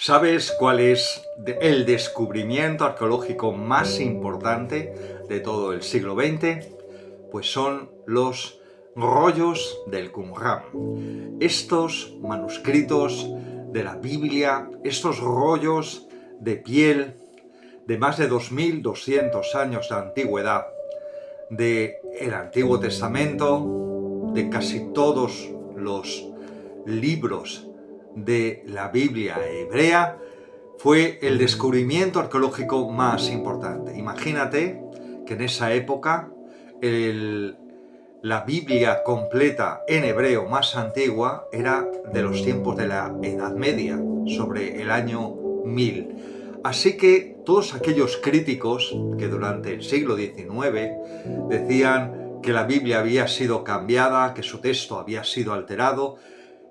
¿Sabes cuál es el descubrimiento arqueológico más importante de todo el siglo XX? Pues son los rollos del Qumran. Estos manuscritos de la Biblia, estos rollos de piel de más de 2200 años de antigüedad, del Antiguo Testamento, de casi todos los libros de la Biblia hebrea, fue el descubrimiento arqueológico más importante. Imagínate que en esa época la Biblia completa en hebreo más antigua era de los tiempos de la Edad Media, sobre el año 1000. Así que todos aquellos críticos que durante el siglo XIX decían que la Biblia había sido cambiada, que su texto había sido alterado,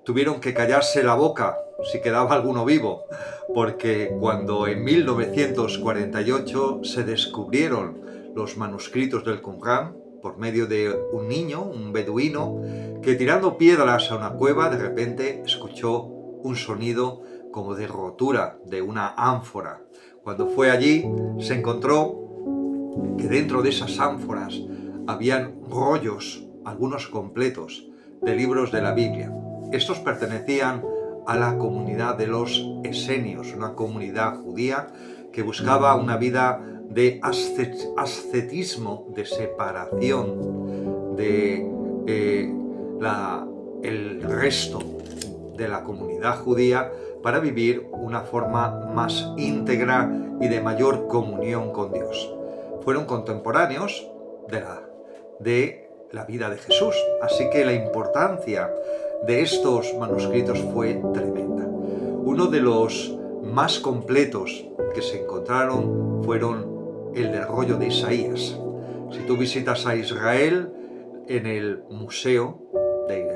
tuvieron que callarse la boca, si quedaba alguno vivo, porque cuando en 1948 se descubrieron los manuscritos del Qumran por medio de un niño, un beduino, que tirando piedras a una cueva de repente escuchó un sonido como de rotura de una ánfora. Cuando fue allí se encontró que dentro de esas ánforas habían rollos, algunos completos, de libros de la Biblia. Estos pertenecían a la comunidad de los esenios, una comunidad judía que buscaba una vida de ascetismo, de separación de el resto de la comunidad judía para vivir una forma más íntegra y de mayor comunión con Dios. Fueron contemporáneos de la vida de Jesús, así que la importancia de estos manuscritos fue tremenda. Uno de los más completos que se encontraron fueron el del rollo de Isaías. Si tú visitas a Israel, en el Museo de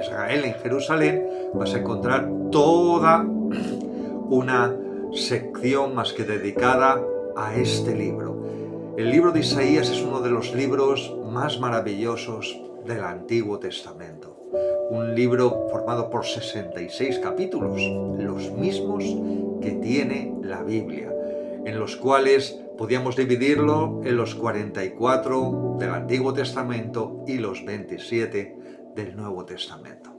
Israel en Jerusalén, vas a encontrar toda una sección más que dedicada a este libro. El libro de Isaías es uno de los libros más maravillosos del Antiguo Testamento. Un libro formado por 66 capítulos, los mismos que tiene la Biblia, en los cuales podíamos dividirlo en los 44 del Antiguo Testamento y los 27 del Nuevo Testamento.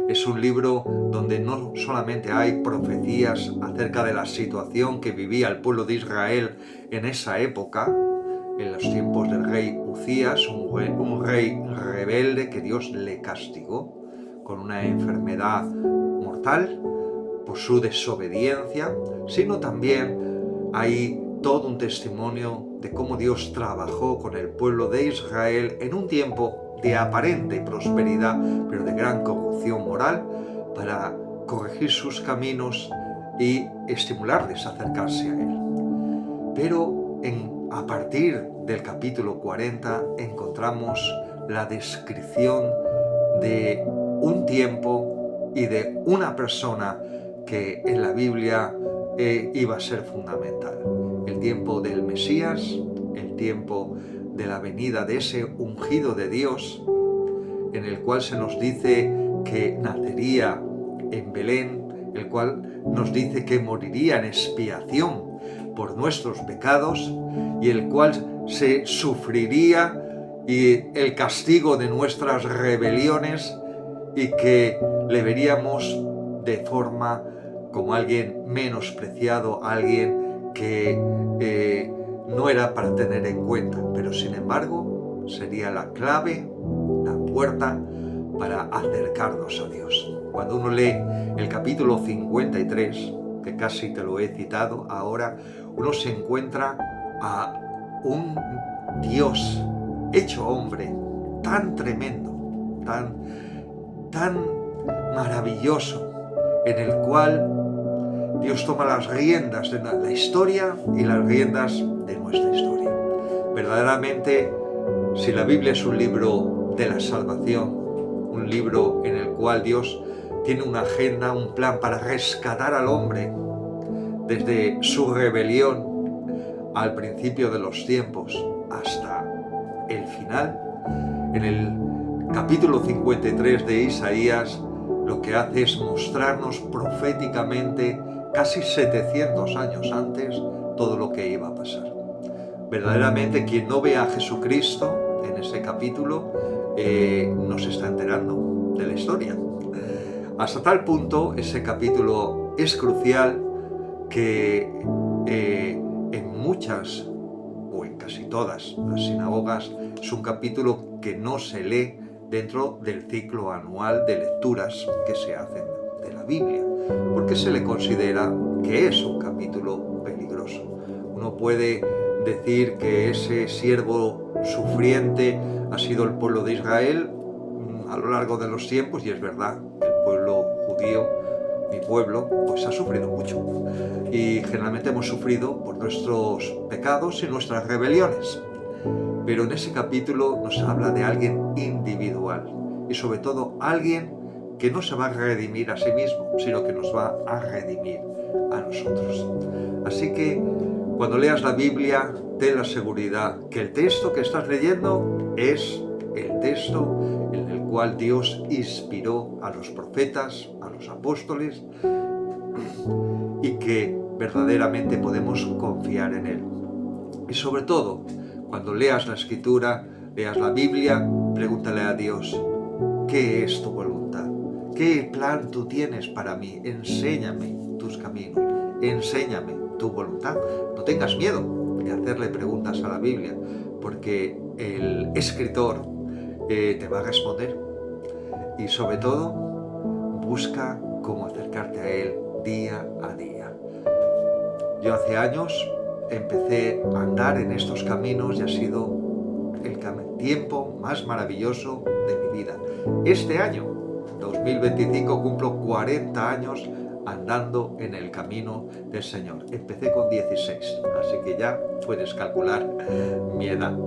Es un libro donde no solamente hay profecías acerca de la situación que vivía el pueblo de Israel en esa época, en los tiempos del rey Uzías, un rey rebelde que Dios le castigó con una enfermedad mortal por su desobediencia, sino también hay todo un testimonio de cómo Dios trabajó con el pueblo de Israel en un tiempo de aparente prosperidad, pero de gran corrupción moral, para corregir sus caminos y estimularles a acercarse a Él. Pero a partir del capítulo 40 encontramos la descripción de un tiempo y de una persona que en la Biblia iba a ser fundamental. El tiempo del Mesías, el tiempo de la venida de ese ungido de Dios, en el cual se nos dice que nacería en Belén, el cual nos dice que moriría en expiación por nuestros pecados y el cual se sufriría el castigo de nuestras rebeliones y que le veríamos de forma como alguien menospreciado, alguien que no era para tener en cuenta, pero sin embargo sería la clave, la puerta para acercarnos a Dios. Cuando uno lee el capítulo 53, que casi te lo he citado ahora, uno se encuentra a un Dios hecho hombre tan tremendo, tan maravilloso, en el cual Dios toma las riendas de la historia y las riendas de nuestra historia. Verdaderamente, si la Biblia es un libro de la salvación, un libro en el cual Dios tiene una agenda, un plan para rescatar al hombre desde su rebelión al principio de los tiempos hasta el final, en el capítulo 53 de Isaías lo que hace es mostrarnos proféticamente casi 700 años antes todo lo que iba a pasar. Verdaderamente quien no ve a Jesucristo en ese capítulo no se está enterando de la historia. Hasta tal punto ese capítulo es crucial que en muchas o en casi todas las sinagogas es un capítulo que no se lee dentro del ciclo anual de lecturas que se hacen de la Biblia, porque se le considera que es un capítulo peligroso. Uno puede decir que ese siervo sufriente ha sido el pueblo de Israel a lo largo de los tiempos, y es verdad, el pueblo judío, mi pueblo, pues ha sufrido mucho. Y generalmente hemos sufrido por nuestros pecados y nuestras rebeliones. Pero en ese capítulo nos habla de alguien individual y sobre todo alguien que no se va a redimir a sí mismo, sino que nos va a redimir a nosotros. Así que cuando leas la Biblia, ten la seguridad que el texto que estás leyendo es el texto en el cual Dios inspiró a los profetas, a los apóstoles, y que verdaderamente podemos confiar en él. Y sobre todo, cuando leas la Escritura, leas la Biblia, pregúntale a Dios, ¿qué es tu voluntad? ¿Qué plan tú tienes para mí? Enséñame tus caminos, enséñame tu voluntad. No tengas miedo de hacerle preguntas a la Biblia, porque el escritor te va a responder. Y sobre todo, busca cómo acercarte a él día a día. Yo hace años empecé a andar en estos caminos y ha sido el tiempo más maravilloso de mi vida. Este año, 2025, cumplo 40 años andando en el camino del Señor. Empecé con 16, así que ya puedes calcular mi edad.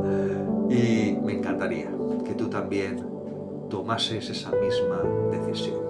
Y me encantaría que tú también tomases esa misma decisión.